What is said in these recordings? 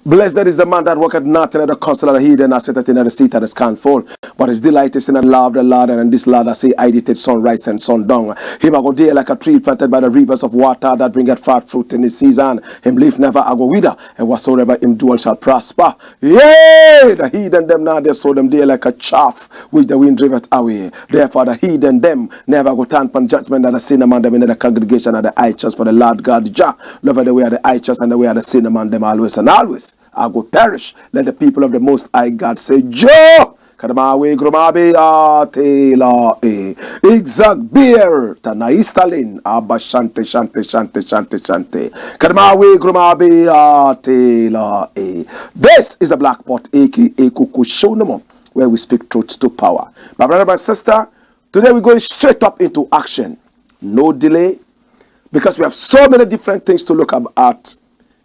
Blessed is the man that worketh not in the counsel of the heathen, nor sitteth in the seat of the scornful. But his delight is in the law of the Lord, and in this law that say, I did it sunrise and sundown. Him I go there like a tree planted by the rivers of water that bringeth forth fruit in his season. Him leaf never I go wither, and whatsoever him do shall prosper. Yea, the heathen them now they sow them there like a chaff which the wind driveth away. Therefore the heathen them never go turn upon judgment, and the sin among them in the congregation of the righteous. For the Lord God Jah loveth the way of the righteous, and the way of the sin among them always and always. I go perish. Let the people of the Most High God say, Joe! Kadamawe grumabe atela e exact beer tanaistalin abba shante Kadamawe grumabe atela e. This is the Blackpot, aka Kukushonamo, where we speak truth to power. My brother, my sister, today we're going straight up into action. No delay, because we have so many different things to look at,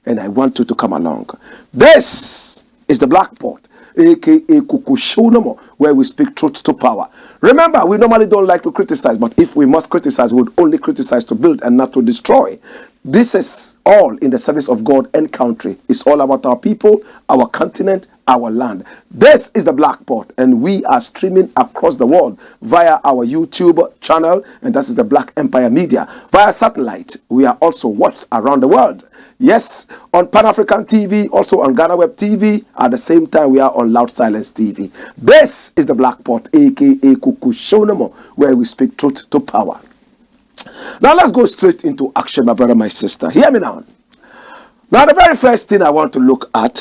and I want you to come along. This is the Blackpot, aka Kukushonamo, where we speak truth to power. Remember, we normally don't like to criticize, but if we must criticize, we would only criticize to build and not to destroy. This is all in the service of God and country. It's all about our people, our continent, our land. This is the Blackpot, and we are streaming across the world via our YouTube channel, and that is the Black Empire Media. Via satellite, we are also watched around the world. Yes, on Pan-African TV, also on Ghana Web TV. At the same time, we are on Loud Silence TV. This is the Blackpot, aka Kukushonamo, where we speak truth to power. Now let's go straight into action, my brother, my sister. Hear me now. Now the very first thing I want to look at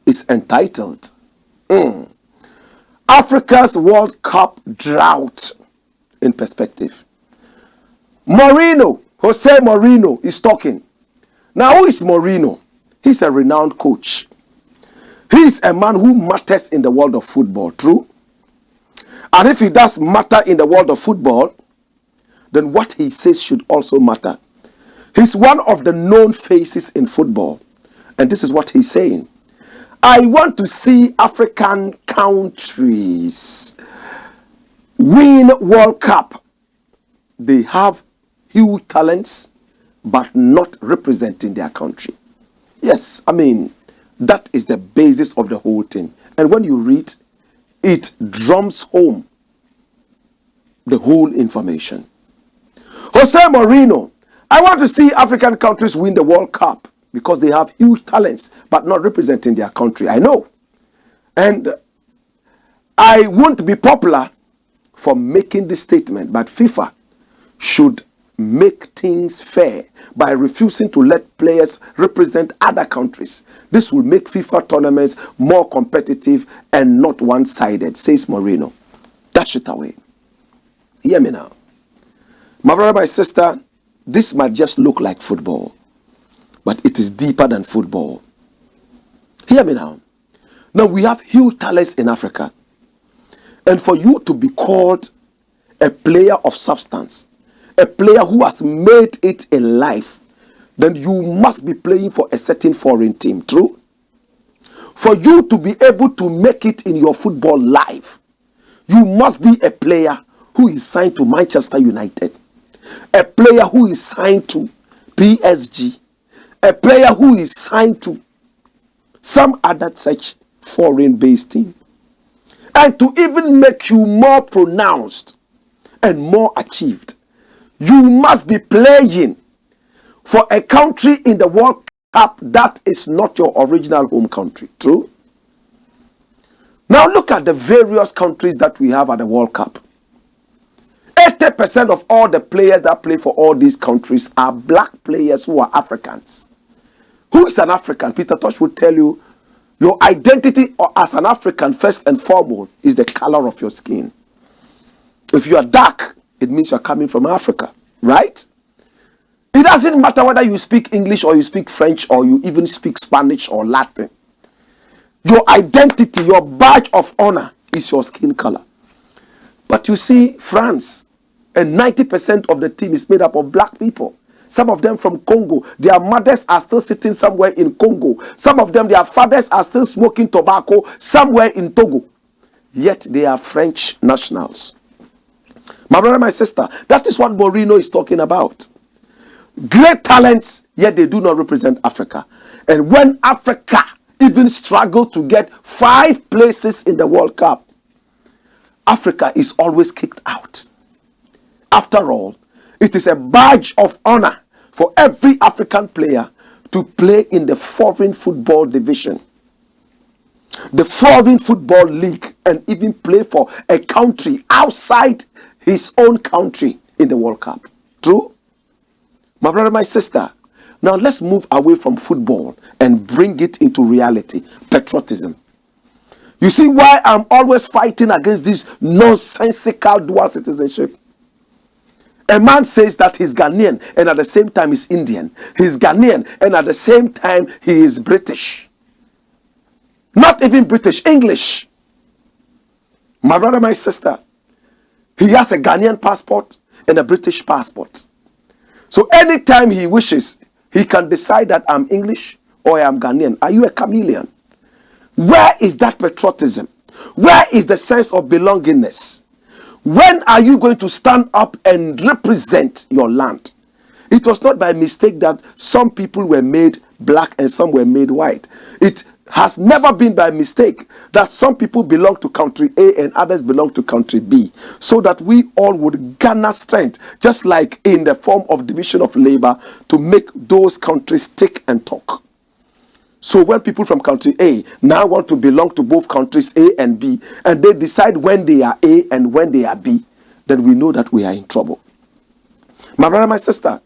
is entitled Africa's World Cup Drought in Perspective. Jose Mourinho is talking. Now, who is Mourinho? He's a renowned coach. He's a man who matters in the world of football, true? And if he does matter in the world of football, then what he says should also matter. He's one of the known faces in football. And this is what he's saying. I want to see African countries win World Cup. They have huge talents, but not representing their country. Yes, I mean, that is the basis of the whole thing. And when you read, it drums home the whole information. Jose Mourinho, I want to see African countries win the World Cup because they have huge talents, but not representing their country. I know. And I won't be popular for making this statement, but FIFA should make things fair by refusing to let players represent other countries. This will make FIFA tournaments more competitive and not one-sided, says Mourinho. Dash it away. Hear me now. My brother, my sister, this might just look like football, but it is deeper than football. Hear me now. Now, we have huge talents in Africa. And for you to be called a player of substance, a player who has made it in life, then you must be playing for a certain foreign team, true? For you to be able to make it in your football life, you must be a player who is signed to Manchester United, a player who is signed to PSG, a player who is signed to some other such foreign-based team. And to even make you more pronounced and more achieved, you must be playing for a country in the World Cup that is not your original home country. True? Now look at the various countries that we have at the World Cup. 80% of all the players that play for all these countries are black players who are Africans. Who is an African? Peter Tosh would tell you, your identity as an African, first and foremost, is the color of your skin. If you are dark, it means you are coming from Africa, right? It doesn't matter whether you speak English or you speak French or you even speak Spanish or Latin. Your identity, your badge of honor is your skin color. But you see, France, and 90% of the team is made up of black people. Some of them from Congo. Their mothers are still sitting somewhere in Congo. Some of them, their fathers are still smoking tobacco somewhere in Togo. Yet they are French nationals. My brother, my sister, that is what Mourinho is talking about. Great talents, yet they do not represent Africa. And when Africa even struggle to get 5 places in the World Cup, Africa is always kicked out. After all, it is a badge of honor for every African player to play in the foreign football division, the foreign football league, and even play for a country outside his own country in the World Cup. True? My brother, my sister, now let's move away from football and bring it into reality. Patriotism. You see why I'm always fighting against this nonsensical dual citizenship? A man says that he's Ghanaian and at the same time he's Indian. He's Ghanaian and at the same time he is British. Not even British, English. My brother, my sister, he has a Ghanaian passport and a British passport. So anytime he wishes, he can decide that I'm English or I'm Ghanaian. Are you a chameleon? Where is that patriotism? Where is the sense of belongingness? When are you going to stand up and represent your land? It was not by mistake that some people were made black and some were made white. It has never been by mistake that some people belong to country A and others belong to country B, so that we all would garner strength, just like in the form of division of labor, to make those countries tick and talk. So when people from country A now want to belong to both countries A and B, and they decide when they are A and when they are B, then we know that we are in trouble. My brother, my sister,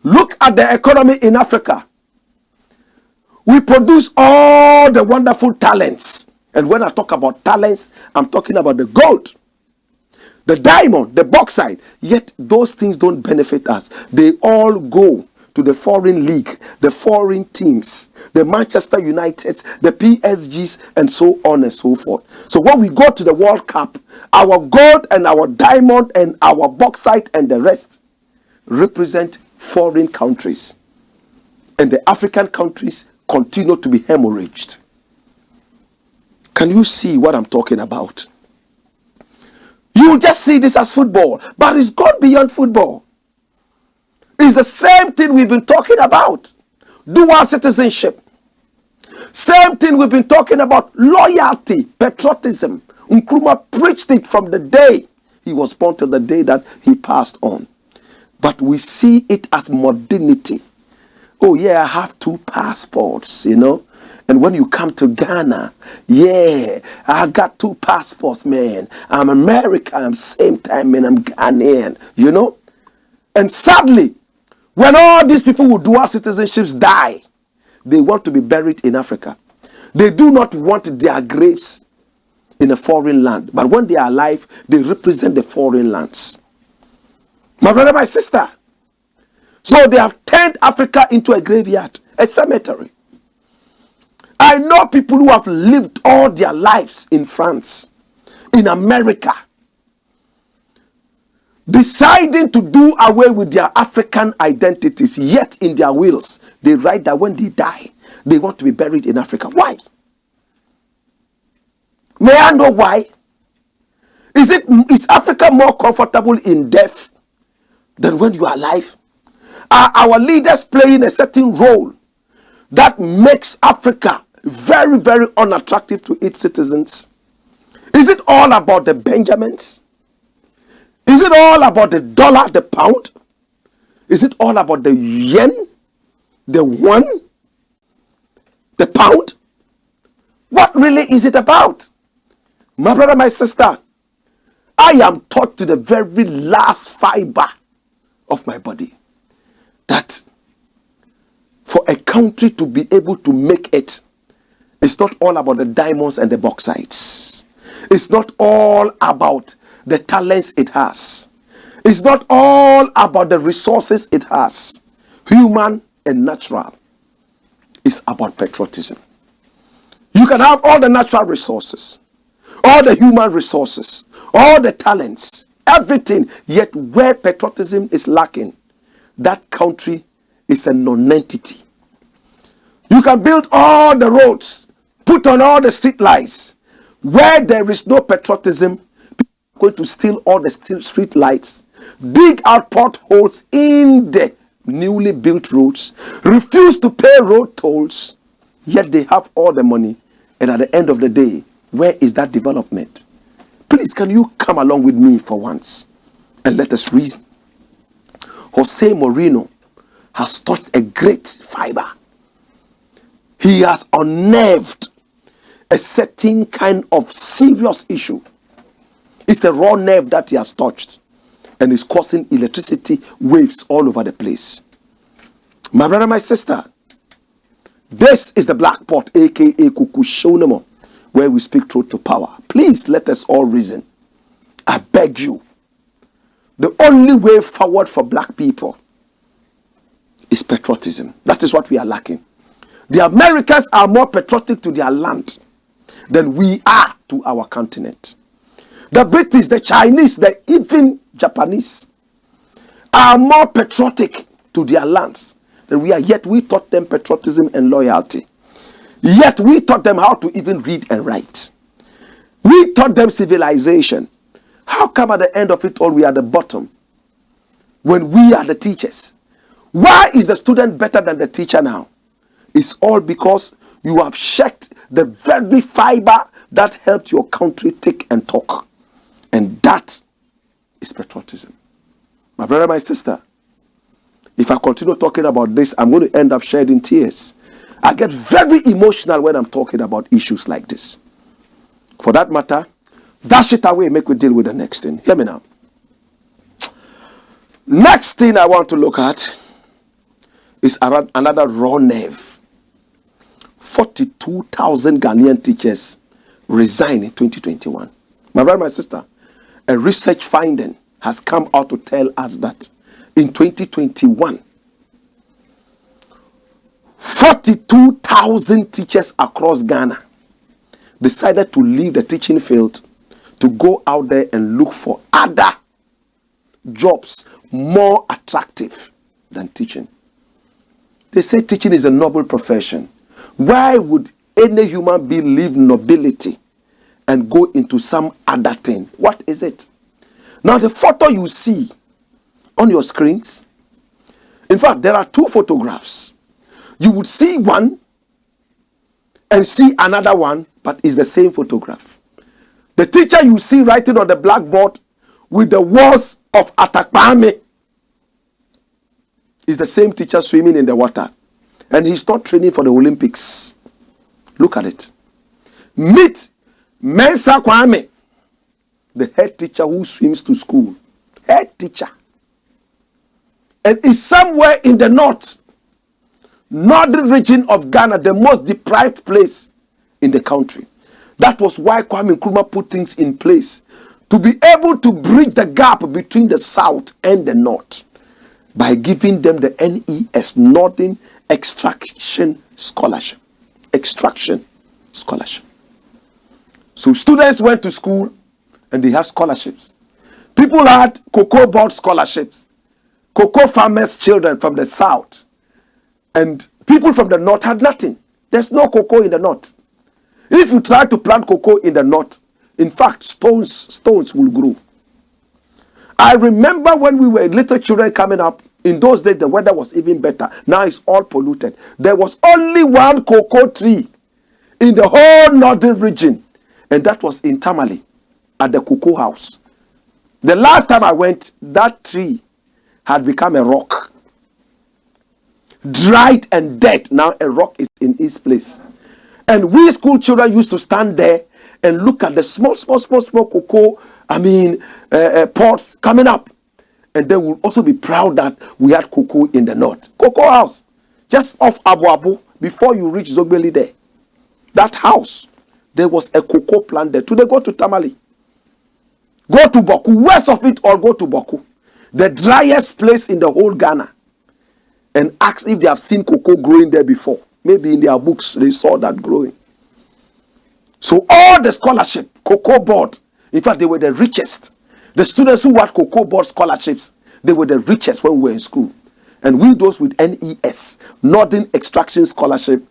look at the economy in Africa. We produce all the wonderful talents. And when I talk about talents, I'm talking about the gold, the diamond, the bauxite. Yet those things don't benefit us. They all go to the foreign league, the foreign teams, the Manchester Uniteds, the PSGs, and so on and so forth. So when we go to the World Cup, our gold and our diamond and our bauxite and the rest represent foreign countries. And the African countries continue to be hemorrhaged. Can you see what I'm talking about? You just see this as football, but it's gone beyond football. It's the same thing we've been talking about. Dual citizenship. Same thing we've been talking about. Loyalty, patriotism. Nkrumah preached it from the day he was born to the day that he passed on. But we see it as modernity. Oh yeah, I have 2 passports, you know. And when you come to Ghana, yeah, I got 2 passports, man. I'm American, I'm same time, man, I'm Ghanaian, you know. And sadly, when all these people with dual citizenships die, they want to be buried in Africa. They do not want their graves in a foreign land. But when they are alive, they represent the foreign lands. My brother, my sister. So they have turned Africa into a graveyard, a cemetery. I know people who have lived all their lives in France, in America, deciding to do away with their African identities, yet in their wills, they write that when they die, they want to be buried in Africa. Why? May I know why? Is Africa more comfortable in death than when you are alive? Are our leaders playing a certain role that makes Africa very, very unattractive to its citizens? Is it all about the Benjamins? Is it all about the dollar, the pound? Is it all about the yen, the won, the pound? What really is it about? My brother, my sister, I am taught to the very last fiber of my body that for a country to be able to make it, it's not all about the diamonds and the bauxites. It's not all about the talents it has. It's not all about the resources it has, human and natural. It's about patriotism. You can have all the natural resources, all the human resources, all the talents, everything, yet where patriotism is lacking, that country is a non-entity. You can build all the roads, put on all the street lights. Where there is no patriotism, people are going to steal all the street lights, dig out potholes in the newly built roads, refuse to pay road tolls, yet they have all the money. And at the end of the day, where is that development? Please, can you come along with me for once and let us reason? Jose Mourinho has touched a great fiber. He has unnerved a certain kind of serious issue. It's a raw nerve that he has touched and is causing electricity waves all over the place. My brother, my sister, this is the Blackpot, aka Kukushonemo, where we speak truth to power. Please let us all reason. I beg you. The only way forward for black people is patriotism. That is what we are lacking. The Americans are more patriotic to their land than we are to our continent. The British, the Chinese, the even Japanese are more patriotic to their lands than we are. Yet we taught them patriotism and loyalty. Yet we taught them how to even read and write. We taught them civilization. How come at the end of it all we are at the bottom when we are the teachers? Why is the student better than the teacher now? It's all because you have checked the very fiber that helped your country tick and talk. And that is patriotism. My brother, my sister, if I continue talking about this, I'm going to end up shedding tears. I get very emotional when I'm talking about issues like this. For that matter, dash it away, make we deal with the next thing. Hear me now. Next thing I want to look at is another raw nerve. 42,000 Ghanaian teachers resign in 2021. My brother, my sister, a research finding has come out to tell us that in 2021, 42,000 teachers across Ghana decided to leave the teaching field to go out there and look for other jobs more attractive than teaching. They say teaching is a noble profession. Why would any human being leave nobility and go into some other thing? What is it? Now the photo you see on your screens, in fact, there are two photographs. You would see one and see another one, but it's the same photograph. The teacher you see writing on the blackboard with the words of Atakpame is the same teacher swimming in the water. And he's not training for the Olympics. Look at it. Meet Mensa Kwame, the head teacher who swims to school. Head teacher. And is somewhere in the northern region of Ghana, the most deprived place in the country. That was why Kwame Nkrumah put things in place to be able to bridge the gap between the south and the north by giving them the NES, Northern Extraction Scholarship. Extraction Scholarship. So students went to school and they had scholarships. People had cocoa board scholarships. Cocoa farmers' children from the south. And people from the north had nothing. There's no cocoa in the north. If you try to plant cocoa in the north, in fact, stones will grow. I remember when we were little children coming up, in those days the weather was even better. Now it's all polluted. There was only one cocoa tree in the whole northern region, and that was in Tamale at the cocoa house. The last time I went, that tree had become a rock. Dried and dead. Now a rock is in its place. And we school children used to stand there and look at the small cocoa, pods coming up. And then we'll also be proud that we had cocoa in the north. Cocoa house, just off Abu Abu, before you reach Zogbeli there. That house, there was a cocoa plant there. Today, go to Tamale. Go to Boku. West of it all, go to Boku. The driest place in the whole Ghana. And ask if they have seen cocoa growing there before. Maybe in their books, they saw that growing. So all the scholarship, cocoa board, in fact, they were the richest. The students who had cocoa board scholarships, they were the richest when we were in school. And we, those with NES, Northern Extraction Scholarship,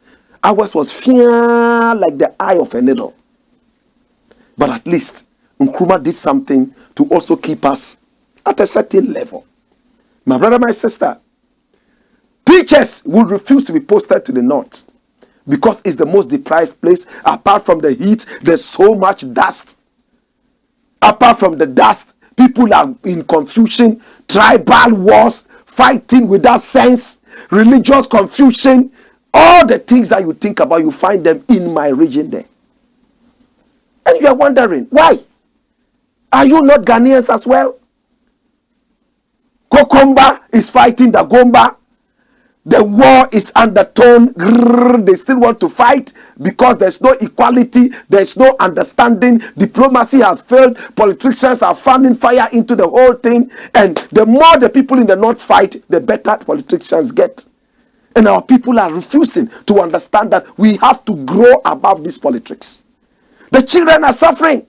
ours was fair like the eye of a needle. But at least Nkrumah did something to also keep us at a certain level. My brother, my sister, teachers would refuse to be posted to the north because it's the most deprived place. Apart from the heat, there's so much dust. Apart from the dust, people are in confusion, tribal wars, fighting without sense, religious confusion. All the things that you think about, you find them in my region there. And you are wondering, why? Are you not Ghanaians as well? Kokomba is fighting the Gomba. The war is undertone. They still want to fight because there's no equality. There's no understanding. Diplomacy has failed. Politicians are fanning fire into the whole thing. And the more the people in the north fight, the better politicians get. And our people are refusing to understand that we have to grow above this politics. The children are suffering.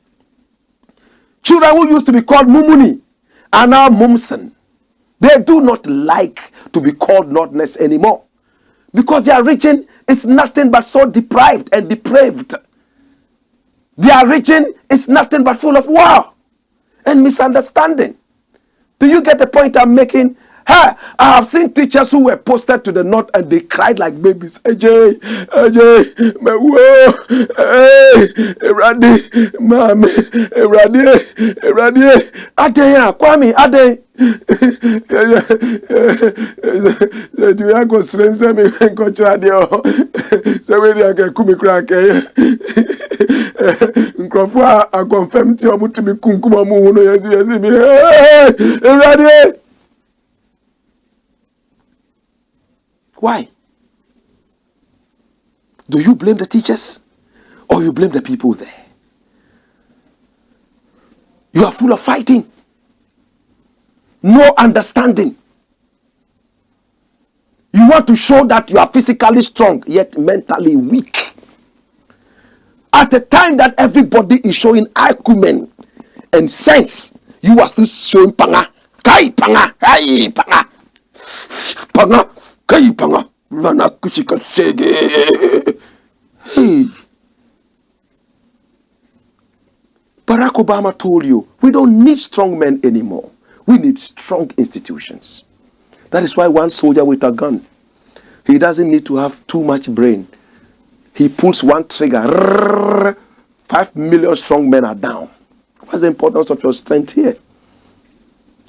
Children who used to be called Mumuni are now Mumsen. They do not like to be called Northness anymore because their region is nothing but so deprived and depraved. Their region is nothing but full of war and misunderstanding. Do you get the point I'm making? I have seen teachers who were posted to the north and they cried like babies. Ajay, my whoa, Eradi, mami, Eradi, Ajay, Kwame, Ajay. Do you go slim? Say me go radio. Say we dey kumi crack. Nkrofo a confirm ti omu to be kunkuma mu hu no yesi me. Eradi. Why? Do you blame the teachers or you blame the people there? You are full of fighting. No understanding. You want to show that you are physically strong, yet mentally weak. At a time that everybody is showing acumen and sense, you are still showing panga. Kai panga. Kai panga. Panga. Kai panga. Rana kushika sege. Hey. Barack Obama told you, we don't need strong men anymore. We need strong institutions. That is why one soldier with a gun, he doesn't need to have too much brain. He pulls one trigger. 5 million strong men are down. What's the importance of your strength here?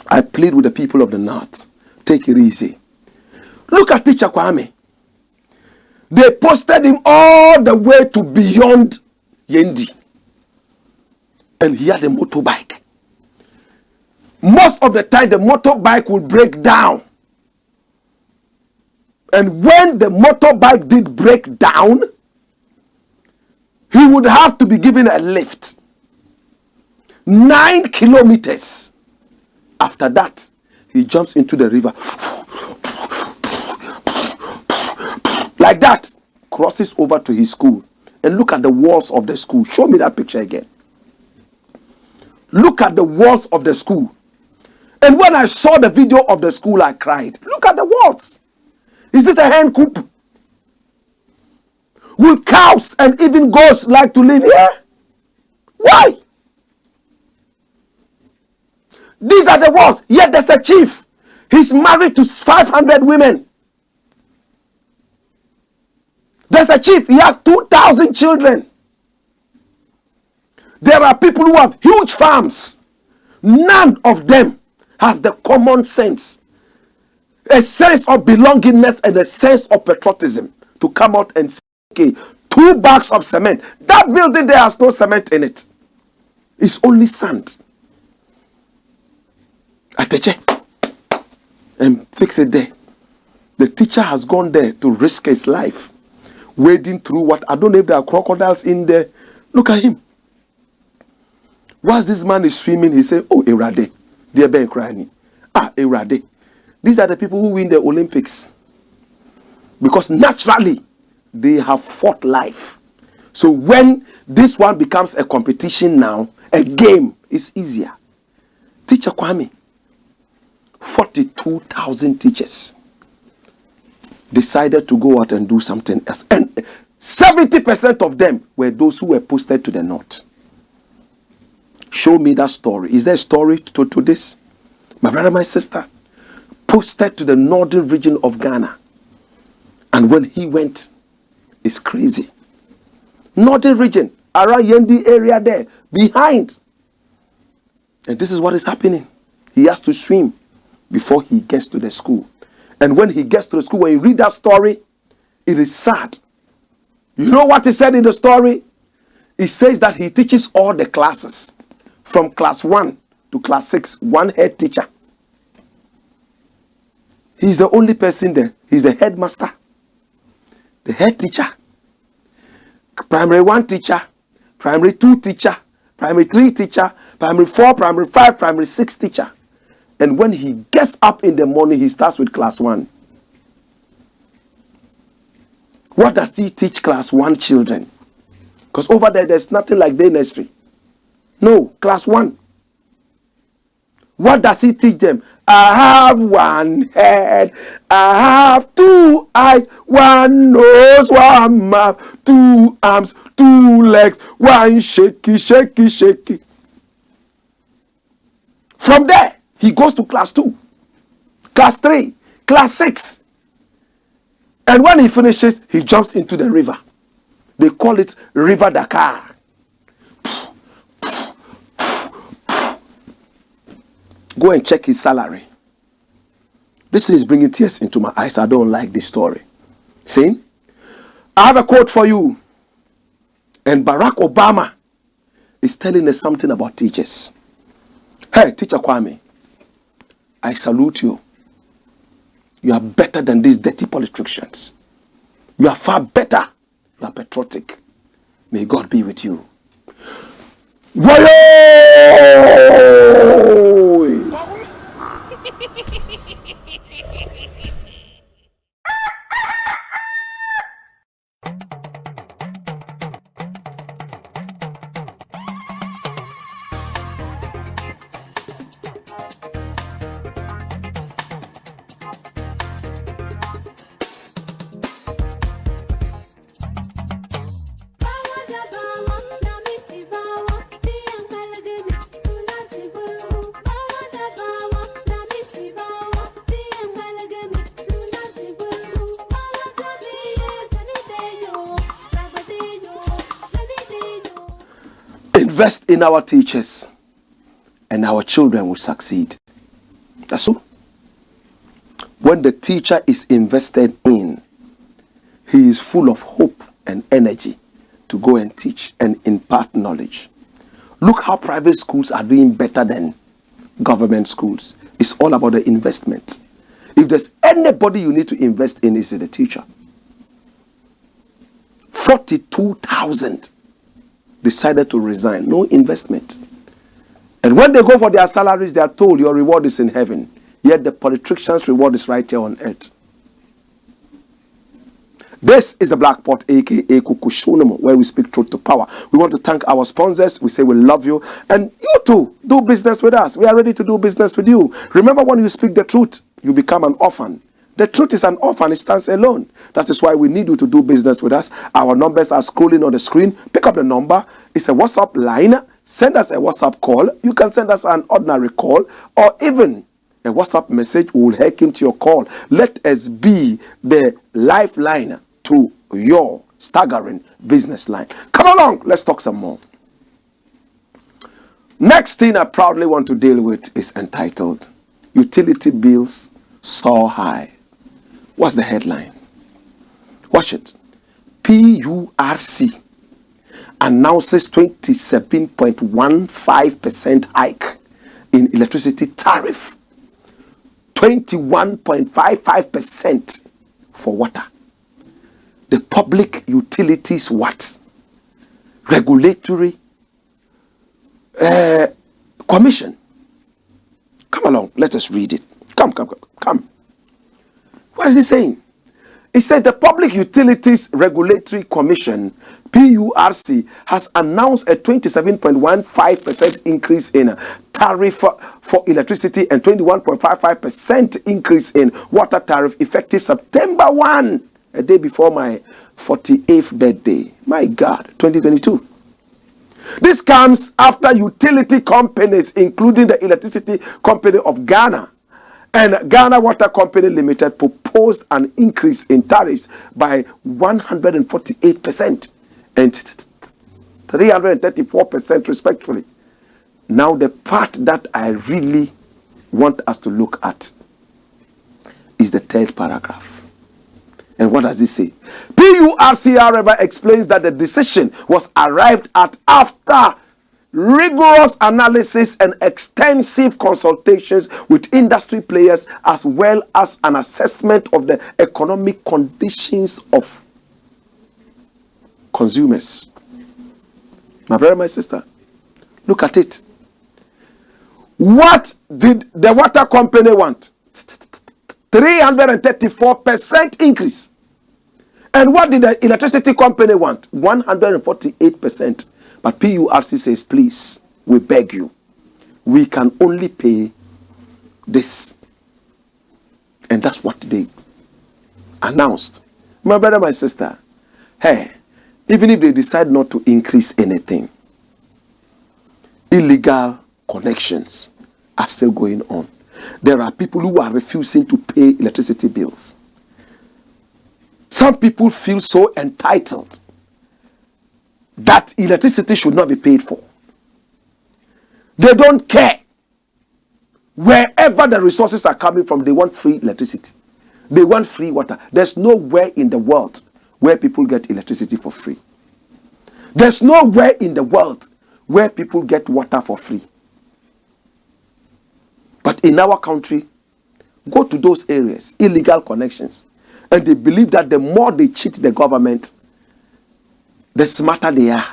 I plead with the people of the north. Take it easy. Look at Teacher Kwame. They posted him all the way to beyond Yendi. And he had a motorbike. Most of the time, the motorbike would break down. And when the motorbike did break down, he would have to be given a lift. 9 kilometers. After that, he jumps into the river. Like that. Crosses over to his school. And look at the walls of the school. Show me that picture again. Look at the walls of the school. And when I saw the video of the school, I cried. Look at the walls. Is this a hen coop? Will cows and even goats like to live here? Why? These are the walls. Yet there's a chief. He's married to 500 women. There's a chief. He has 2,000 children. There are people who have huge farms. None of them has the common sense, a sense of belongingness and a sense of patriotism to come out and say, okay, 2 bags of cement. That building there has no cement in it. It's only sand. Ateche. And fix it there. The teacher has gone there to risk his life. Wading through what? I don't know if there are crocodiles in there. Look at him. Whilst this man is swimming, he said, oh, Erade. Dear Ben crying. Ah, Erade. These are the people who win the Olympics. Because naturally, they have fought life. So when this one becomes a competition now, a game, is easier. Teacher Kwame, 42,000 teachers decided to go out and do something else. And 70% of them were those who were posted to the north. Show me that story. Is there a story to this? My brother, my sister, posted to the northern region of Ghana. And when he went, it's crazy. Northern region, around Yendi area there, behind. And this is what is happening. He has to swim before he gets to the school. And when he gets to the school, when you read that story, it is sad. You know what he said in the story? He says that he teaches all the classes. From class 1 to class 6, one head teacher. He's the only person there. He's the headmaster. The head teacher. Primary 1 teacher. Primary 2 teacher. Primary 3 teacher. Primary 4, primary 5, primary 6 teacher. And when he gets up in the morning, he starts with class 1. What does he teach class 1 children? Because over there, there's nothing like day nursery. No, class 1. What does he teach them? I have 1 head, I have 2 eyes, 1 nose, 1 mouth, 2 arms, 2 legs, 1 shaky, shaky, shaky. From there, he goes to class 2, class 3, class 6. And when he finishes, he jumps into the river. They call it River Dakar. Go and check his salary. This is bringing tears into my eyes. I don't like this story. See? I have a quote for you. And Barack Obama is telling us something about teachers. Hey, Teacher Kwame, I salute you. You are better than these dirty politicians. You are far better. You are patriotic. May God be with you. Whoa! Invest in our teachers and our children will succeed. That's all. When the teacher is invested in, he is full of hope and energy to go and teach and impart knowledge. Look how private schools are doing better than government schools. It's all about the investment. If there's anybody you need to invest in, is the teacher. 42,000 decided to resign. No investment. And when they go for their salaries, they are told your reward is in heaven. Yet the politician's reward is right here on earth. This is the Blackpot, aka Kukushonomo, where we speak truth to power. We want to thank our sponsors. We say we love you. And you too, do business with us. We are ready to do business with you. Remember, when you speak the truth, you become an orphan. The truth is an orphan. It stands alone. That is why we need you to do business with us. Our numbers are scrolling on the screen. Pick up the number. It's a WhatsApp line. Send us a WhatsApp call. You can send us an ordinary call or even a WhatsApp message. We will hack into your call. Let us be the lifeline to your staggering business line. Come along. Let's talk some more. Next thing I proudly want to deal with is entitled Utility Bills Soar High. What's the headline? Watch it. PURC announces 27.15% hike in electricity tariff, 21.55% for water. The Public Utilities Regulatory Commission. Come along, let us read it. Come. What is he saying? He said the Public Utilities Regulatory Commission, PURC, has announced a 27.15% increase in tariff for electricity and 21.55% increase in water tariff effective September 1, a day before my 48th birthday. My God, 2022. This comes after utility companies, including the Electricity Company of Ghana and Ghana Water Company Limited, proposed an increase in tariffs by 148% and 334% respectively. Now, the part that I really want us to look at is the third paragraph. And what does it say? PURC, however, explains that the decision was arrived at after rigorous analysis and extensive consultations with industry players, as well as an assessment of the economic conditions of consumers. My brother, my sister, look at it. What did the water company want? 334% increase. And what did the electricity company want? 148%. But PURC says, please, we beg you, we can only pay this. And that's what they announced. My brother, my sister, hey, even if they decide not to increase anything, illegal connections are still going on. There are people who are refusing to pay electricity bills. Some people feel so entitled that electricity should not be paid for. They don't care. Wherever the resources are coming from, they want free electricity. They want free water. There's nowhere in the world where people get electricity for free. There's nowhere in the world where people get water for free. But in our country, go to those areas, illegal connections, and they believe that the more they cheat the government, the smarter they are.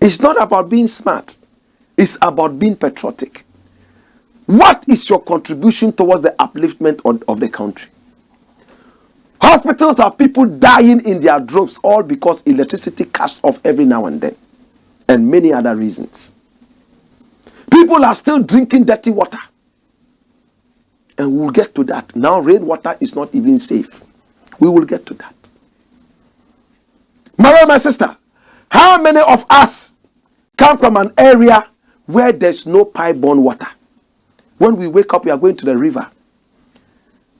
It's not about being smart. It's about being patriotic. What is your contribution towards the upliftment of the country? Hospitals have people dying in their droves, all because electricity cuts off every now and then, and many other reasons. People are still drinking dirty water. And we'll get to that. Now rainwater is not even safe. We will get to that. My brother, my sister, how many of us come from an area where there's no pipe-borne water? When we wake up, we are going to the river.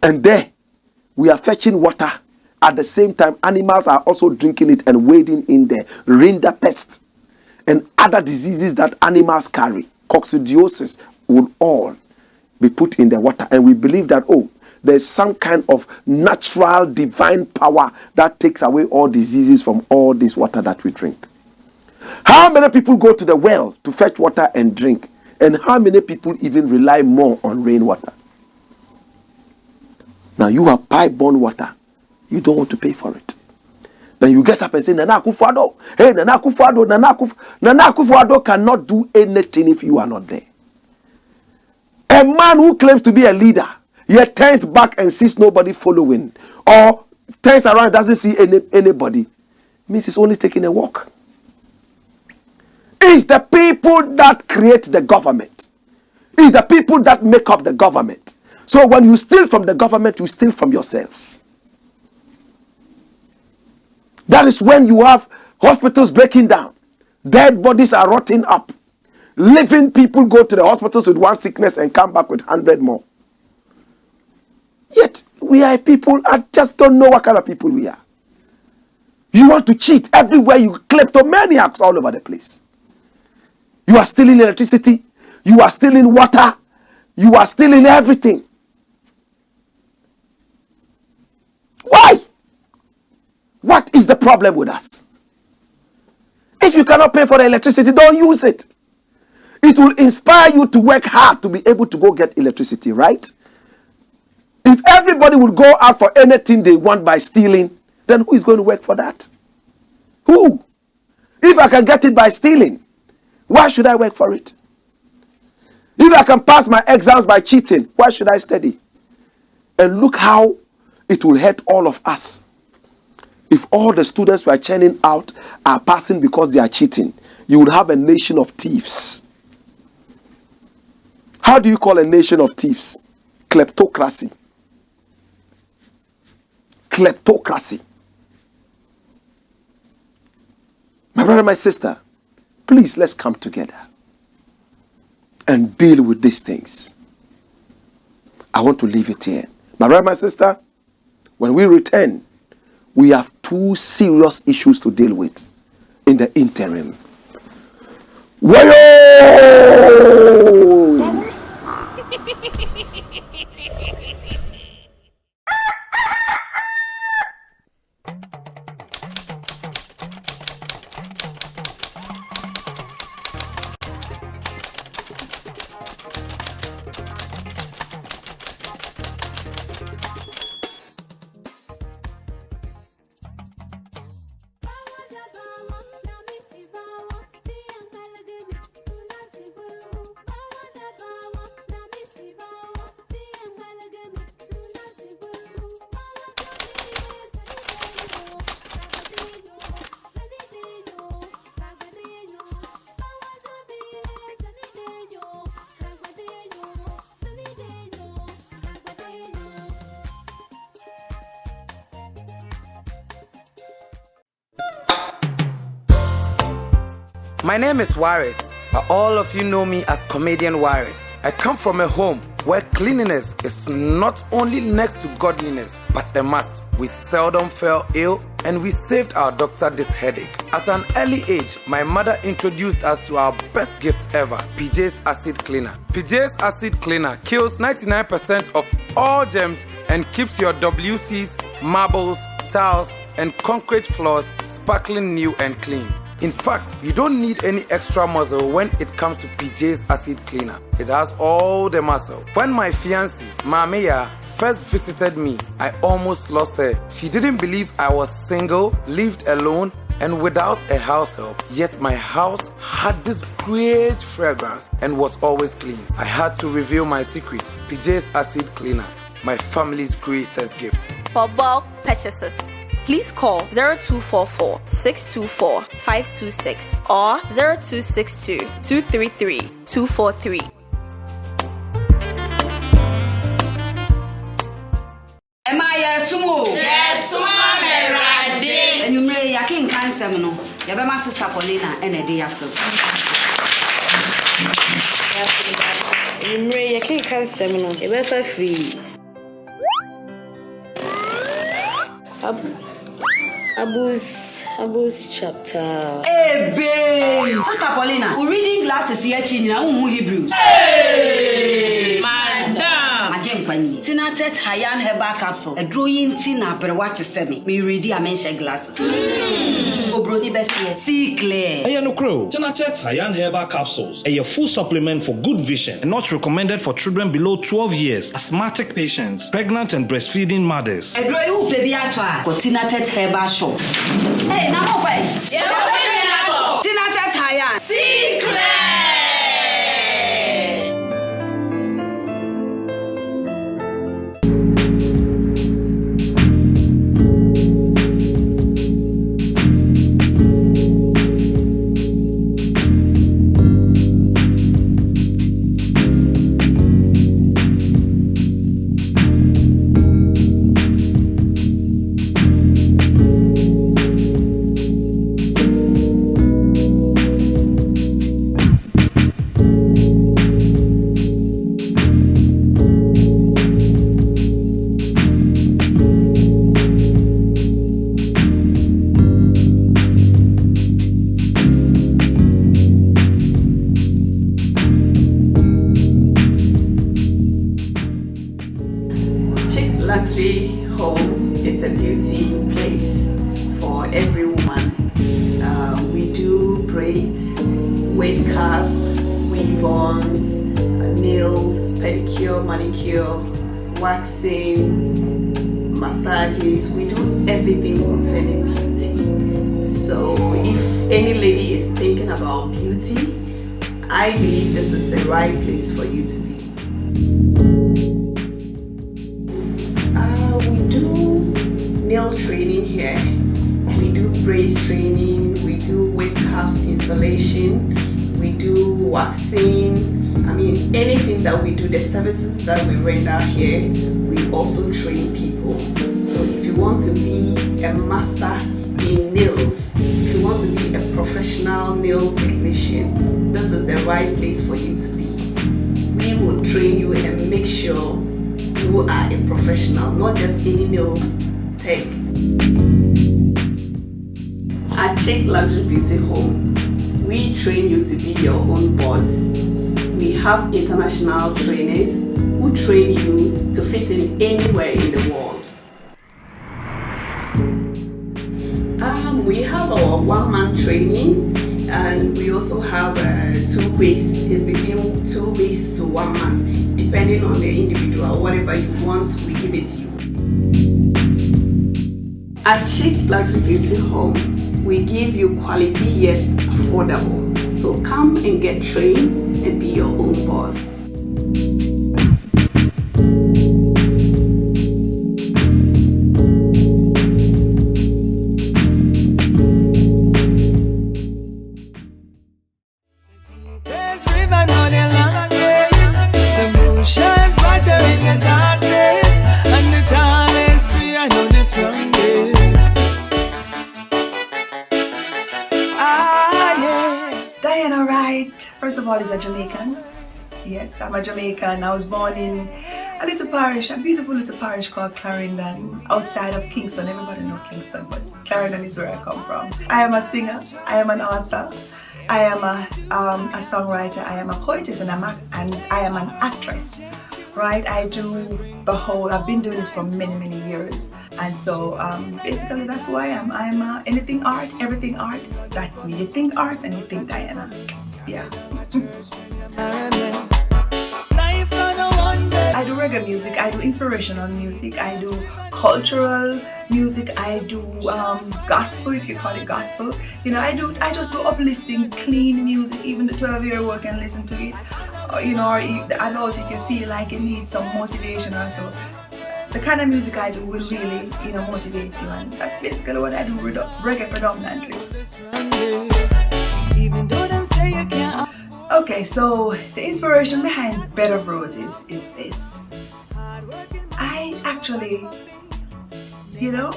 And there, we are fetching water. At the same time, animals are also drinking it and wading in there. Rinderpest and other diseases that animals carry, coccidiosis, will all be put in the water. And we believe that, oh, there's some kind of natural divine power that takes away all diseases from all this water that we drink. How many people go to the well to fetch water and drink? And how many people even rely more on rainwater? Now you have pipe-borne water. You don't want to pay for it. Then you get up and say, Nana Akufo-Addo. Hey, Nana Akufo-Addo, Nana Akufo-Addo cannot do anything if you are not there. A man who claims to be a leader, yet turns back and sees nobody following, or turns around and doesn't see anybody, means he's only taking a walk. It's the people that create the government. It's the people that make up the government. So when you steal from the government, you steal from yourselves. That is when you have hospitals breaking down. Dead bodies are rotting up. Living people go to the hospitals with one sickness and come back with 100 more. Yet, we are people, I just don't know what kind of people we are. You want to cheat everywhere, you kleptomaniacs all over the place. You are stealing electricity, you are stealing water, you are stealing everything. Why? What is the problem with us. If you cannot pay for the electricity, don't use it. It will inspire you to work hard to be able to go get electricity, right? If everybody would go out for anything they want by stealing, then who is going to work for that? Who? If I can get it by stealing, why should I work for it? If I can pass my exams by cheating, why should I study? And look how it will hurt all of us. If all the students who are churning out are passing because they are cheating, you would have a nation of thieves. How do you call a nation of thieves? Kleptocracy. Kleptocracy. My brother, my sister, please let's come together and deal with these things. I want to leave it here. My brother, my sister, when we return, we have two serious issues to deal with in the interim. Wayo! My name is Waris, but all of you know me as Comedian Waris. I come from a home where cleanliness is not only next to godliness, but a must. We seldom fell ill, and we saved our doctor this headache. At an early age, my mother introduced us to our best gift ever, PJ's Acid Cleaner. PJ's Acid Cleaner kills 99% of all germs and keeps your WCs, marbles, tiles, and concrete floors sparkling new and clean. In fact, you don't need any extra muscle when it comes to PJ's Acid Cleaner. It has all the muscle. When my fiancée, Mameya, first visited me, I almost lost her. She didn't believe I was single, lived alone, and without a house help. Yet my house had this great fragrance and was always clean. I had to reveal my secret. PJ's Acid Cleaner, my family's greatest gift. For bulk purchases, please call 0244 624 526 or 0262 233 243. Am I a sumo? Yes, Mama, right. And you may a king cancer, no. You have my sister Paulina and a day after. You may a king cancer, no. You better free. Abus chapter. Hey, babe! Sister Paulina, we're reading glasses here, China, Hebrews. Hey, madam! Tina GHANAIAN herbal capsule. A drawing Tina, but what to send me? Me ready, I mention glasses. Obroni Bessie, see clear. Hey, no crow. GHANAIAN herbal capsules. A full supplement for good vision and not recommended for children below 12 years, asthmatic patients, pregnant and breastfeeding mothers. A drawing baby atwa. Got Tina herbal shop. Hey, now wait. Tina GHANAIAN. See clear! wig caps, weave-ons, nails, pedicure, manicure, waxing, massages. We do everything concerning beauty. So if any lady is thinking about beauty, I believe this is the right place for you to be. We do nail training here. We do braids training. We do wig caps installation. We do waxing. I mean, anything that we do, the services that we render here, we also train people. So if you want to be a master in nails, if you want to be a professional nail technician, this is the right place for you to be. We will train you and make sure you are a professional, not just any nail tech. At Chic Luxury Beauty Home, we train you to be your own boss. We have international trainers who train you to fit in anywhere in the world. We have our one-man training, and we also have 2 weeks. It's between 2 weeks to 1 month, depending on the individual. Whatever you want, we give it to you. At Chic Luxury Beauty Home, we give you quality yet affordable. So come and get trained and be your own boss. First of all, is a Jamaican. Yes, I'm a Jamaican. I was born in a little parish, a beautiful little parish called Clarendon, outside of Kingston. Everybody knows Kingston, but Clarendon is where I come from. I am a singer, I am an author, I am a songwriter, I am a poetess, and I am an actress. Right? I do the whole, I've been doing it for many, many years. And so basically that's who I am. I'm anything art, everything art, that's me. You think art and you think Diana. Yeah. I do reggae music, I do inspirational music, I do cultural music, I do gospel, if you call it gospel. You know, I just do uplifting, clean music. Even the 12-year-old can listen to it. You know, or the adult, if you feel like it needs some motivation or so. The kind of music I do will really, you know, motivate you, and that's basically what I do, reggae predominantly. Okay, so the inspiration behind Bed of Roses is this. I actually, you know,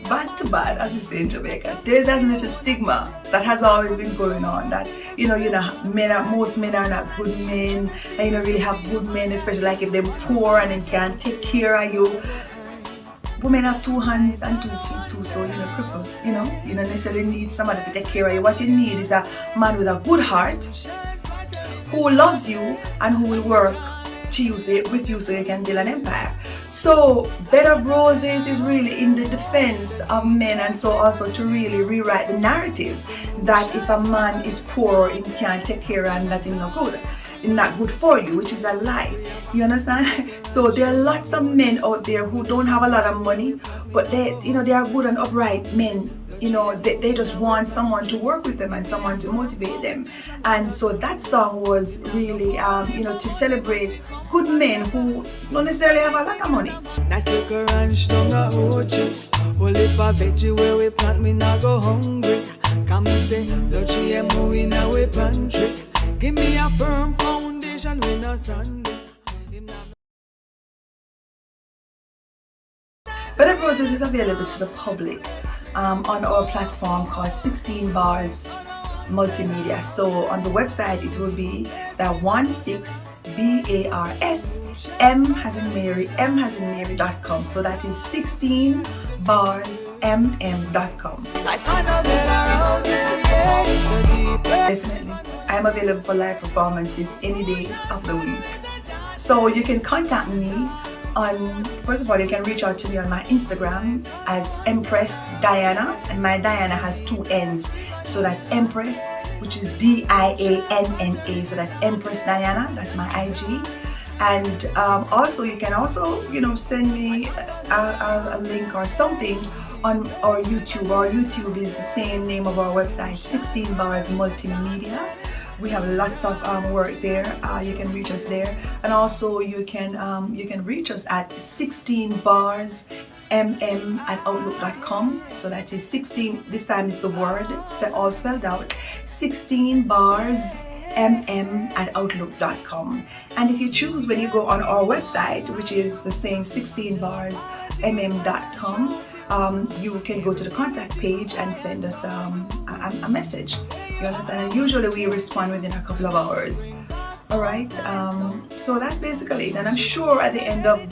bad to bad, as we say in Jamaica, there's that little stigma that has always been going on, that most men are not good men, and you don't really have good men, especially like if they're poor and they can't take care of you. Women have 2 hands and 2 feet too, so crippled. You don't necessarily need somebody to take care of you. What you need is a man with a good heart who loves you and who will work with you so you can build an empire. So Bed of Roses is really in the defense of men, and so also to really rewrite the narrative that if a man is poor, he can't take care and that is not good for you, which is a lie. You understand? So there are lots of men out there who don't have a lot of money, but they are good and upright men. They just want someone to work with them and someone to motivate them. And so that song was really, to celebrate good men who don't necessarily have a lot of money. Nice little ranch down a Ochi. Only for veggie where we plant, me not go hungry. Come and say, the GMO in our pantry. Give me a firm foundation when no Sunday. Bed of Roses is available to the public on our platform called 16 Bars Multimedia. So on the website it will be the 16BARS M-as-in-Mary.com. So that is 16barsmm.com. Definitely. I am available for live performances any day of the week. So you can contact me first of all, you can reach out to me on my Instagram as Empress Diana, and my Diana has 2 N's, so that's Empress which is DIANNA. So that's Empress Diana. That's my IG. And also, you can also, send me a link or something on our YouTube. Our YouTube is the same name of our website, 16 Bars Multimedia. We have lots of work there. You can reach us there, and also you can reach us at 16barsmm@outlook.com. So that is 16. This time is the word all spelled out. 16barsmm@outlook.com. And if you choose, when you go on our website, which is the same 16barsmm.com, you can go to the contact page and send us a message. You understand? And usually we respond within a couple of hours. All right. So that's basically it. And I'm sure at the end of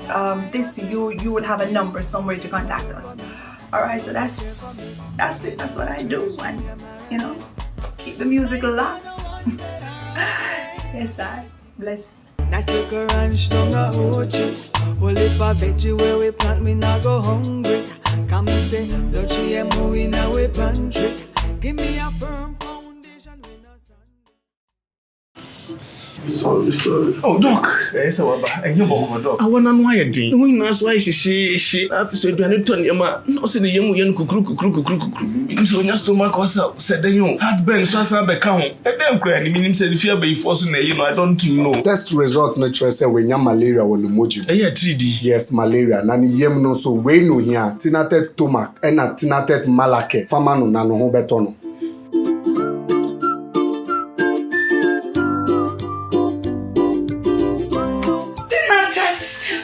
this, you will have a number somewhere to contact us. All right. So that's it. That's what I do. And keep the music locked. Yes, I bless. Nice little ranch down a orchard. Only for veggie where we plant, me not go hungry. Come and say, the GMO in our pantry. Give me a firm foundation. Sorry. Oh, Doc. Yes, and you Doc. I want to know why you did. We must why she. I've said, "Do you turn your man? No, say the young kukru. So your stomach was up. Said the young. Heartburn, so I said, "Become." And then crying. Meaning, said if you be forcing, I don't know. Test results natural say when you malaria when moji. Yeah, 3D. Yes, malaria. Nani yem no so we no here. Tinatet tomac and a tinatet malake. Fama no nano ho betono.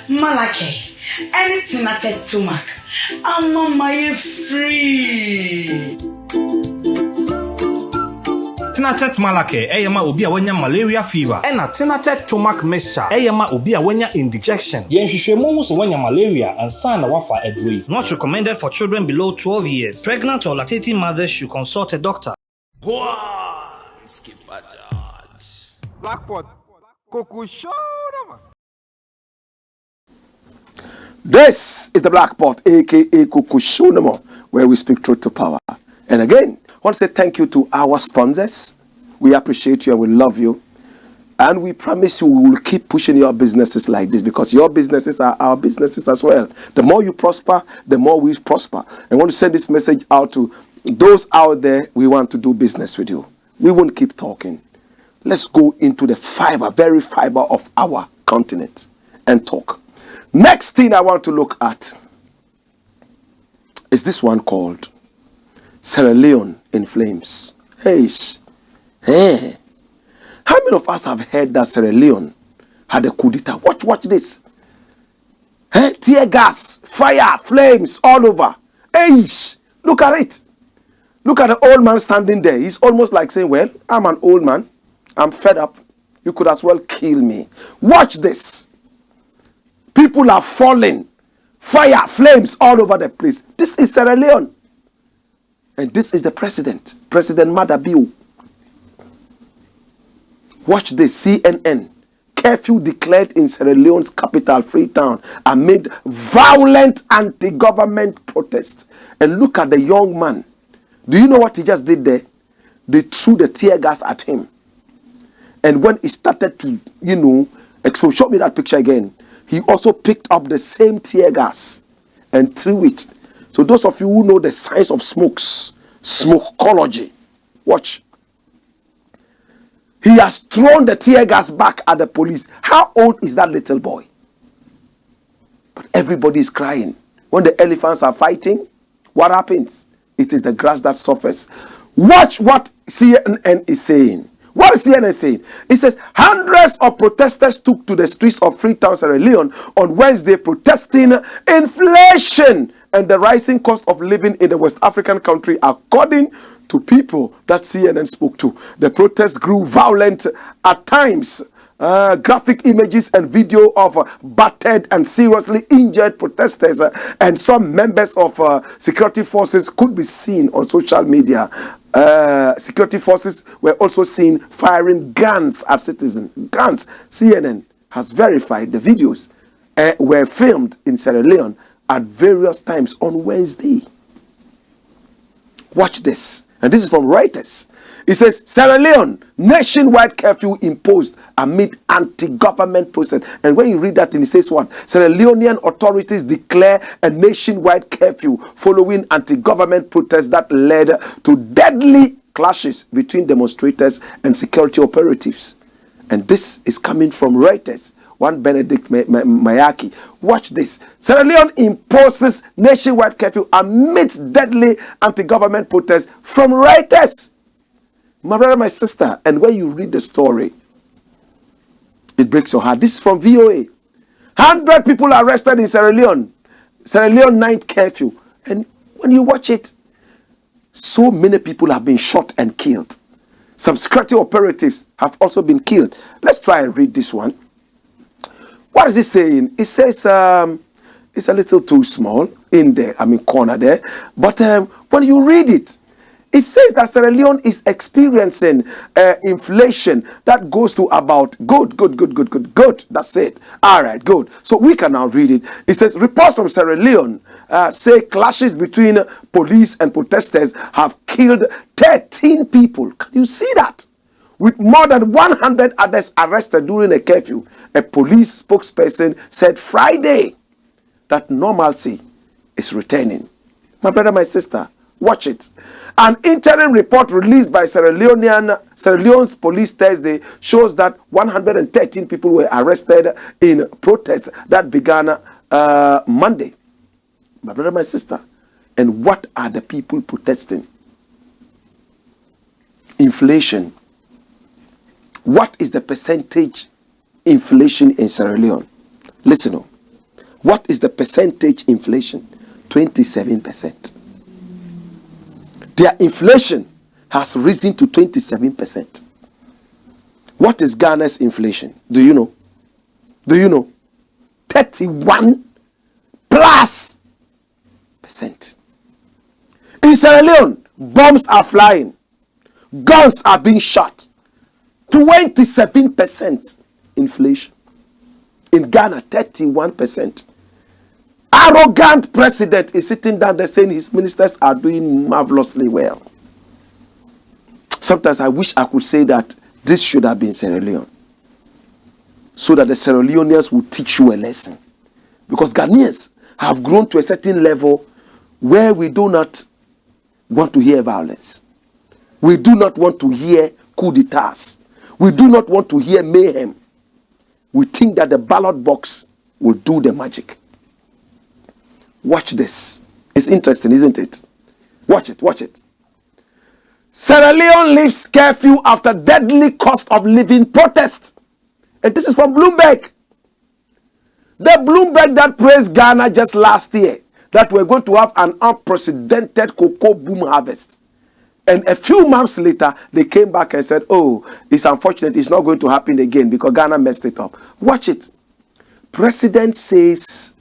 Malake, anything at a tumac. I'm on my free. Tinatet malake, eyama obi a wanya malaria fever. Ena tinatet tomac mixture, eyama obi a wanya indigestion. Yenhwehwemu so wanya malaria and sana wafa edrui. Not recommended for children below 12 years. Pregnant or lactating mothers should consult a doctor. Go on, Skipper George. Blackpot, Coco Show. This is the Blackpot, aka Kukushunamo, where we speak truth to power. And again, I want to say thank you to our sponsors. We appreciate you and we love you. And we promise you we will keep pushing your businesses like this, because your businesses are our businesses as well. The more you prosper, the more we prosper. I want to send this message out to those out there. We want to do business with you. We won't keep talking. Let's go into the very fiber of our continent and talk. Next thing I want to look at is this one called Sierra Leone in flames. Hey. How many of us have heard that Sierra Leone had a coup d'etat? Watch this. Hey, tear gas, fire, flames all over. Hey, look at it. Look at the old man standing there. He's almost like saying, well, I'm an old man. I'm fed up. You could as well kill me. Watch this. People are falling. Fire, flames all over the place. This is Sierra Leone. And this is the president, President Madabiu. Watch this, CNN. Curfew declared in Sierra Leone's capital, Freetown, amid violent anti-government protests. And look at the young man. Do you know what he just did there? They threw the tear gas at him. And when he started to, explode, show me that picture again. He also picked up the same tear gas and threw it. So those of you who know the science of smokology, watch. He has thrown the tear gas back at the police. How old is that little boy? But everybody is crying. When the elephants are fighting, what happens? It is the grass that suffers. Watch what CNN is saying. What is CNN saying? It says hundreds of protesters took to the streets of Freetown, Sierra Leone on Wednesday protesting inflation and the rising cost of living in the West African country, according to people that CNN spoke to. The protests grew violent at times. Graphic images and video of battered and seriously injured protesters and some members of security forces could be seen on social media. Security forces were also seen firing guns at citizens. Guns. CNN has verified the videos were filmed in Sierra Leone at various times on Wednesday. Watch this. And this is from Reuters. It says, Sierra Leone, nationwide curfew imposed amid anti-government protest. And when you read that, it says what? Sierra Leonean authorities declare a nationwide curfew following anti-government protests that led to deadly clashes between demonstrators and security operatives. And this is coming from Reuters. One Benedict Mayaki. Watch this. Sierra Leone imposes nationwide curfew amidst deadly anti-government protests from Reuters. My brother, my sister, and when you read the story, it breaks your heart. This is from VOA. 100 people arrested in Sierra Leone. Sierra Leone night curfew. And when you watch it, so many people have been shot and killed. Some security operatives have also been killed. Let's try and read this one. What is it saying? It says it's a little too small in there, corner there. But when you read it, it says that Sierra Leone is experiencing inflation that goes to about good. That's it. All right, good. So we can now read it. It says, reports from Sierra Leone say clashes between police and protesters have killed 13 people. Can you see that? With more than 100 others arrested during a curfew. A police spokesperson said Friday that normalcy is returning. My brother, my sister, watch it. An interim report released by Sierra Leone's police Thursday shows that 113 people were arrested in protests that began Monday. My brother, my sister. And what are the people protesting? Inflation. What is the percentage inflation in Sierra Leone? Listen up. What is the percentage inflation? 27%. Their inflation has risen to 27%. What is Ghana's inflation? Do you know? 31 plus %. In Sierra Leone, bombs are flying. Guns are being shot. 27% inflation. In Ghana, 31%. Arrogant president is sitting down there saying his ministers are doing marvelously well. Sometimes I wish I could say that this should have been Sierra Leone, so that the Sierra Leoneans will teach you a lesson. Because Ghanaians have grown to a certain level where we do not want to hear violence. We do not want to hear coup d'etats. We do not want to hear mayhem. We think that the ballot box will do the magic. Watch this. It's interesting, isn't it? Watch it. Sierra Leone lifts curfew after deadly cost of living protest. And this is from Bloomberg. The Bloomberg that praised Ghana just last year that we're going to have an unprecedented cocoa boom harvest. And a few months later, they came back and said, oh, it's unfortunate, it's not going to happen again because Ghana messed it up. Watch it. President says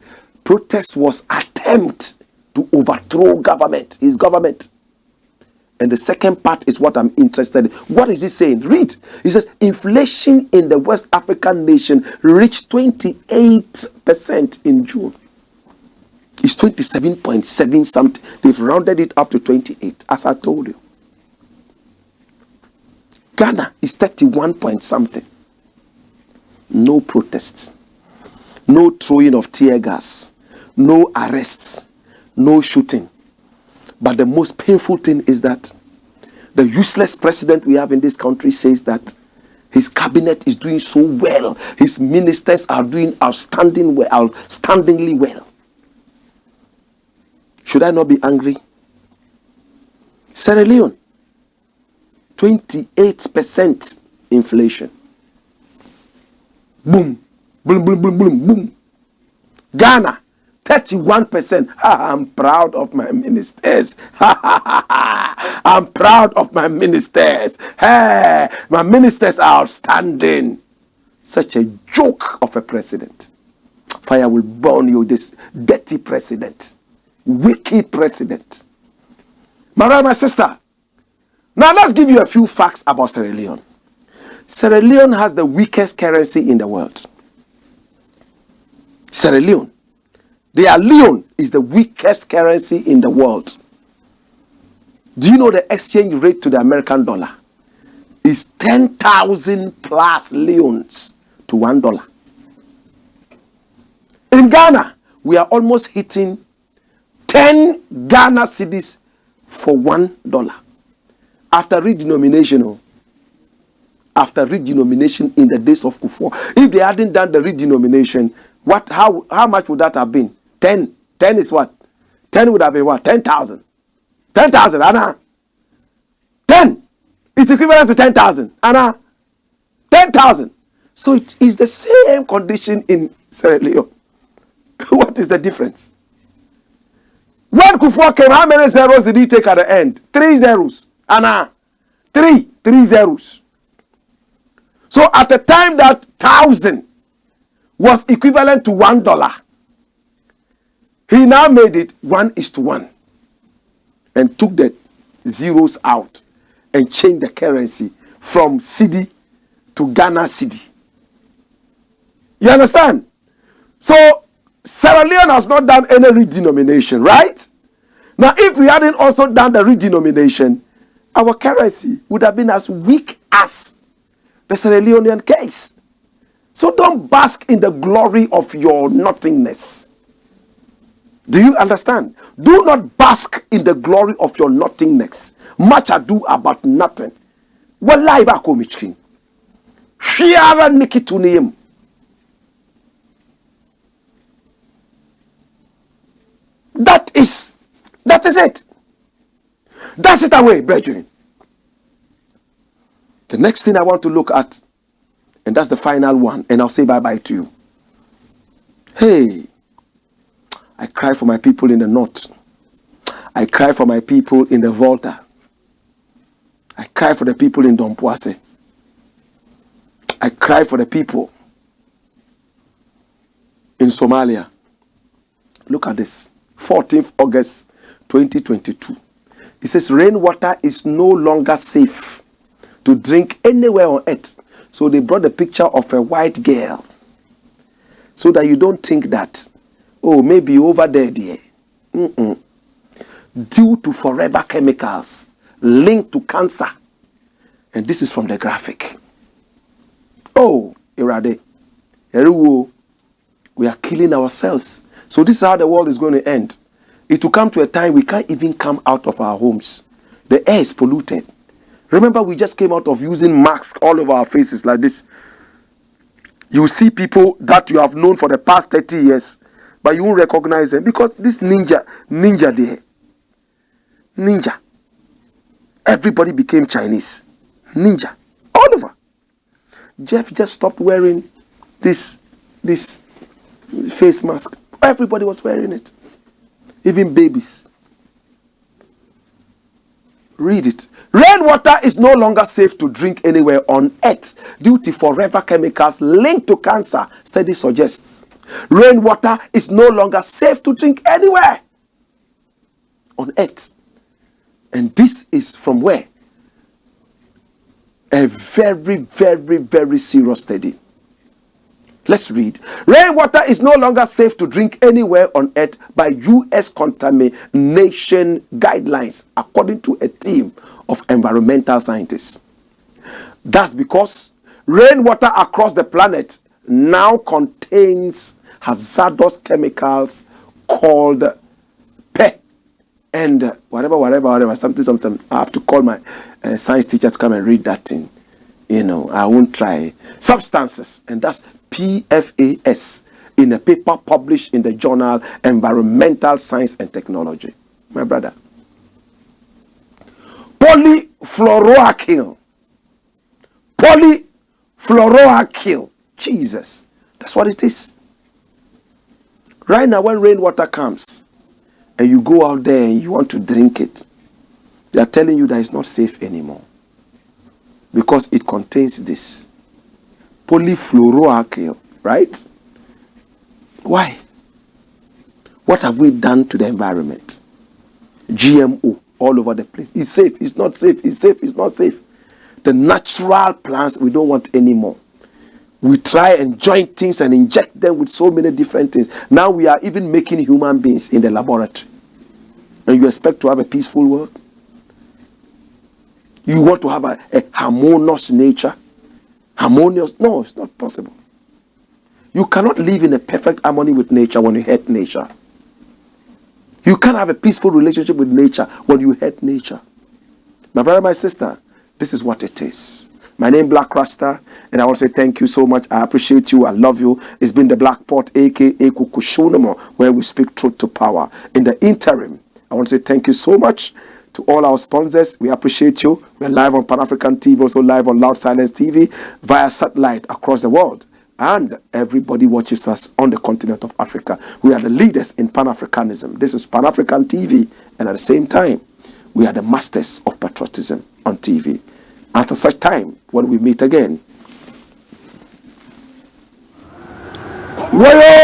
protest was attempt to overthrow government, his government. And the second part is what I'm interested in. What is he saying? Read. He says, inflation in the West African nation reached 28% in June. It's 27.7 something. They've rounded it up to 28, as I told you. Ghana is 31 point something. No protests. No throwing of tear gas. No arrests. No shooting. But the most painful thing is that the useless president we have in this country says that his cabinet is doing so well. His ministers are doing outstandingly well. Should I not be angry? Sierra Leone, 28% inflation. Boom, boom, boom, boom, boom, boom. Ghana, 31%. I'm proud of my ministers. I'm proud of my ministers. Hey, my ministers are outstanding. Such a joke of a president. Fire will burn you, this dirty president. Wicked president. My brother, my sister. Now let's give you a few facts about Sierra Leone. Sierra Leone has the weakest currency in the world. Sierra Leone. Their Leone is the weakest currency in the world. Do you know the exchange rate to the American dollar? is 10,000 plus leones to $1. In Ghana, we are almost hitting 10 Ghana cedis for $1. After redenomination, in the days of Kufuor, if they hadn't done the redenomination, how much would that have been? 10. 10 is what? 10 would have been what? 10,000. 10,000, Anna. 10 is equivalent to 10,000, Anna. 10,000. So it is the same condition in Sierra Leone. What is the difference? When Kufuor came, how many zeros did he take at the end? 3 zeros. Anna. 3 zeros. So at the time that 1,000 was equivalent to $1, he now made it 1:1 and took the zeros out and changed the currency from cedi to Ghana cedi. You understand? So Sierra Leone has not done any redenomination, right? Now, if we hadn't also done the redenomination, our currency would have been as weak as the Sierra Leonean case. So don't bask in the glory of your nothingness. Do you understand? Do not bask in the glory of your nothingness. Much ado about nothing. Wallahi ba ko michkin. Shiara nikituniyem. That is it. Dash it away, brethren. The next thing I want to look at, and that's the final one, and I'll say bye-bye to you. Hey, I cry for my people in the north. I cry for my people in the Volta. I cry for the people in Dompoase. I cry for the people in Somalia. Look at this. 14th August 2022. It says rainwater is no longer safe to drink anywhere on earth. So they brought a picture of a white girl so that you don't think that, oh, maybe over there, dear. Due to forever chemicals linked to cancer. And this is from the graphic. Oh, Irade. We are killing ourselves. So this is how the world is going to end. It will come to a time we can't even come out of our homes. The air is polluted. Remember, we just came out of using masks all over our faces like this. You see people that you have known for the past 30 years, but you won't recognize them because this ninja there. Ninja. Everybody became Chinese. Ninja. All over. Jeff just stopped wearing this face mask. Everybody was wearing it. Even babies. Read it. Rainwater is no longer safe to drink anywhere on earth due to forever chemicals linked to cancer, study suggests. Rainwater is no longer safe to drink anywhere on earth. And this is from where? A very, very, very serious study. Let's read. Rainwater is no longer safe to drink anywhere on earth by U.S. contamination guidelines, according to a team of environmental scientists. That's because rainwater across the planet now contains hazardous chemicals called PE and whatever, something. I have to call my science teacher to come and read that thing. You know, I won't try. Substances, and that's PFAS in a paper published in the journal Environmental Science and Technology. My brother. Polyfluoroalkyl. Jesus. That's what it is. Right now, when rainwater comes and you go out there and you want to drink it, they are telling you that it's not safe anymore. Because it contains this. Polyfluoroalkyl, right? Why? What have we done to the environment? GMO all over the place. It's safe, it's not safe, it's safe, it's not safe. The natural plants we don't want anymore. We try and join things and inject them with so many different things. Now we are even making human beings in the laboratory. And you expect to have a peaceful world? You want to have a harmonious nature? Harmonious? No, it's not possible. You cannot live in a perfect harmony with nature when you hate nature. You can't have a peaceful relationship with nature when you hate nature. My brother, my sister, this is what it is. My name is Blakk Rasta, and I want to say thank you so much. I appreciate you. I love you. It's been the Blackpot, aka Kukushunamo, where we speak truth to power. In the interim, I want to say thank you so much to all our sponsors. We appreciate you. We're live on Pan-African TV, also live on Loud Silence TV, via satellite across the world. And everybody watches us on the continent of Africa. We are the leaders in Pan-Africanism. This is Pan-African TV. And at the same time, we are the masters of patriotism on TV. Until such time, when we meet again. Wayo!